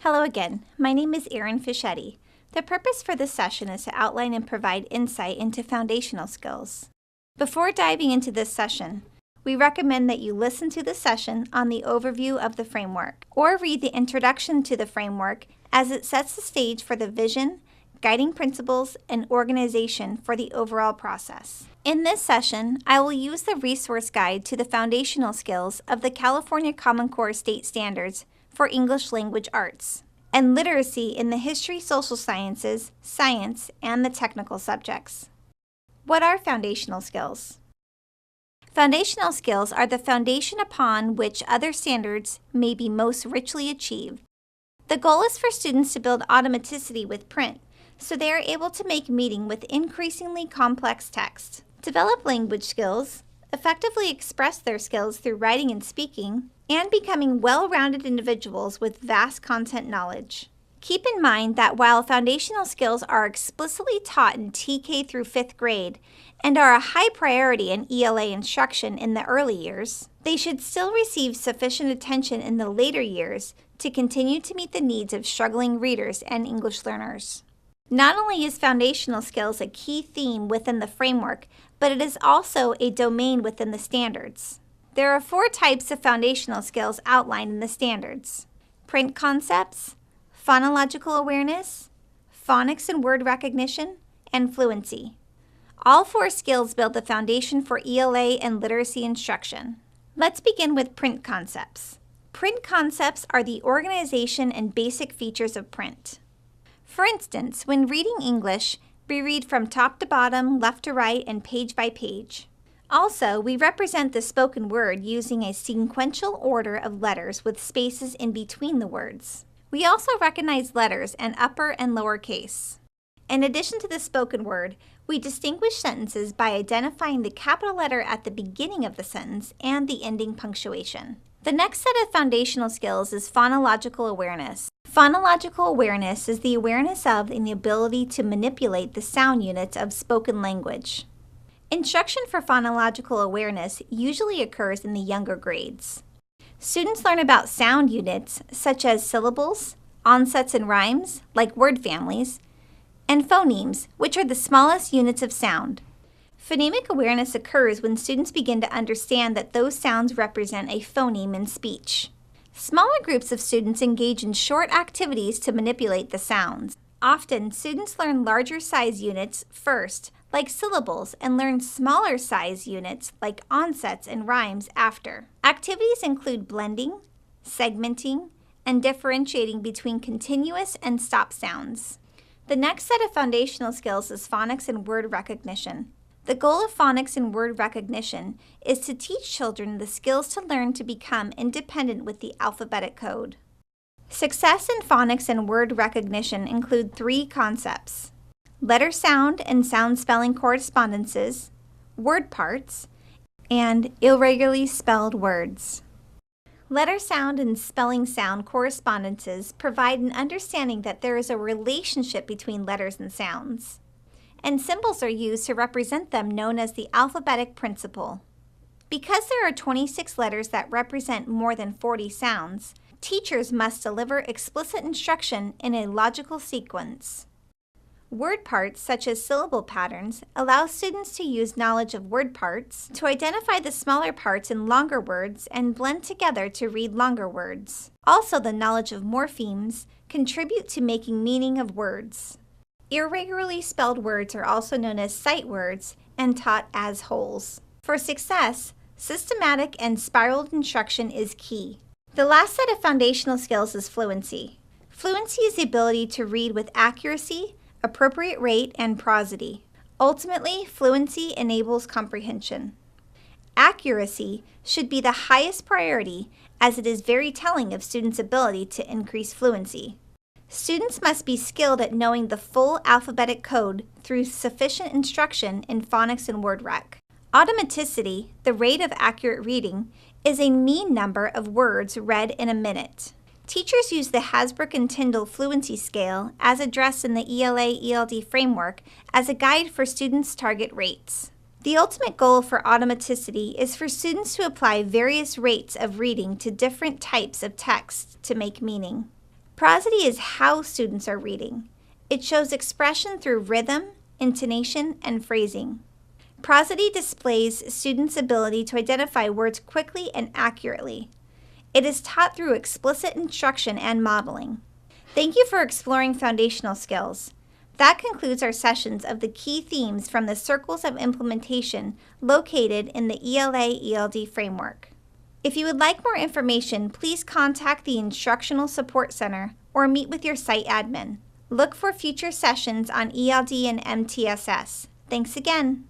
Hello again. My name is Erin Fischetti. The purpose for this session is to outline and provide insight into foundational skills. Before diving into this session, we recommend that you listen to the session on the overview of the framework or read the introduction to the framework as it sets the stage for the vision, guiding principles, and organization for the overall process. In this session, I will use the resource guide to the foundational skills of the California Common Core State Standards for English Language Arts and literacy in the history, social sciences, science, and the technical subjects. What are foundational skills? Foundational skills are the foundation upon which other standards may be most richly achieved. The goal is for students to build automaticity with print, so they are able to make meaning with increasingly complex text, develop language skills, effectively express their skills through writing and speaking, and becoming well-rounded individuals with vast content knowledge. Keep in mind that while foundational skills are explicitly taught in TK through 5th grade and are a high priority in ELA instruction in the early years, they should still receive sufficient attention in the later years to continue to meet the needs of struggling readers and English learners. Not only is foundational skills a key theme within the framework, but it is also a domain within the standards. There are 4 types of foundational skills outlined in the standards: print concepts, phonological awareness, phonics and word recognition, and fluency. All 4 skills build the foundation for ELA and literacy instruction. Let's begin with print concepts. Print concepts are the organization and basic features of print. For instance, when reading English, we read from top to bottom, left to right, and page by page. Also, we represent the spoken word using a sequential order of letters with spaces in between the words. We also recognize letters in upper and lower case. In addition to the spoken word, we distinguish sentences by identifying the capital letter at the beginning of the sentence and the ending punctuation. The next set of foundational skills is phonological awareness. Phonological awareness is the awareness of and the ability to manipulate the sound units of spoken language. Instruction for phonological awareness usually occurs in the younger grades. Students learn about sound units such as syllables, onsets and rhymes, like word families, and phonemes, which are the smallest units of sound. Phonemic awareness occurs when students begin to understand that those sounds represent a phoneme in speech. Smaller groups of students engage in short activities to manipulate the sounds. Often, students learn larger size units first, like syllables, and learn smaller size units like onsets and rhymes after. Activities include blending, segmenting, and differentiating between continuous and stop sounds. The next set of foundational skills is phonics and word recognition. The goal of phonics and word recognition is to teach children the skills to learn to become independent with the alphabetic code. Success in phonics and word recognition include 3 concepts: letter sound and sound spelling correspondences, word parts, and irregularly spelled words. Letter sound and spelling sound correspondences provide an understanding that there is a relationship between letters and sounds, and symbols are used to represent them, known as the alphabetic principle. Because there are 26 letters that represent more than 40 sounds, teachers must deliver explicit instruction in a logical sequence. Word parts, such as syllable patterns, allow students to use knowledge of word parts to identify the smaller parts in longer words and blend together to read longer words. Also, the knowledge of morphemes contribute to making meaning of words. Irregularly spelled words are also known as sight words and taught as wholes. For success, systematic and spiraled instruction is key. The last set of foundational skills is fluency. Fluency is the ability to read with accuracy, appropriate rate, and prosody. Ultimately, fluency enables comprehension. Accuracy should be the highest priority, as it is very telling of students' ability to increase fluency. Students must be skilled at knowing the full alphabetic code through sufficient instruction in phonics and word rec. Automaticity, the rate of accurate reading, is a mean number of words read in a minute. Teachers use the Hasbrook and Tyndall Fluency Scale, as addressed in the ELA-ELD framework, as a guide for students' target rates. The ultimate goal for automaticity is for students to apply various rates of reading to different types of text to make meaning. Prosody is how students are reading. It shows expression through rhythm, intonation, and phrasing. Prosody displays students' ability to identify words quickly and accurately. It is taught through explicit instruction and modeling. Thank you for exploring foundational skills. That concludes our sessions of the key themes from the Circles of Implementation located in the ELA-ELD framework. If you would like more information, please contact the Instructional Support Center or meet with your site admin. Look for future sessions on ELD and MTSS. Thanks again.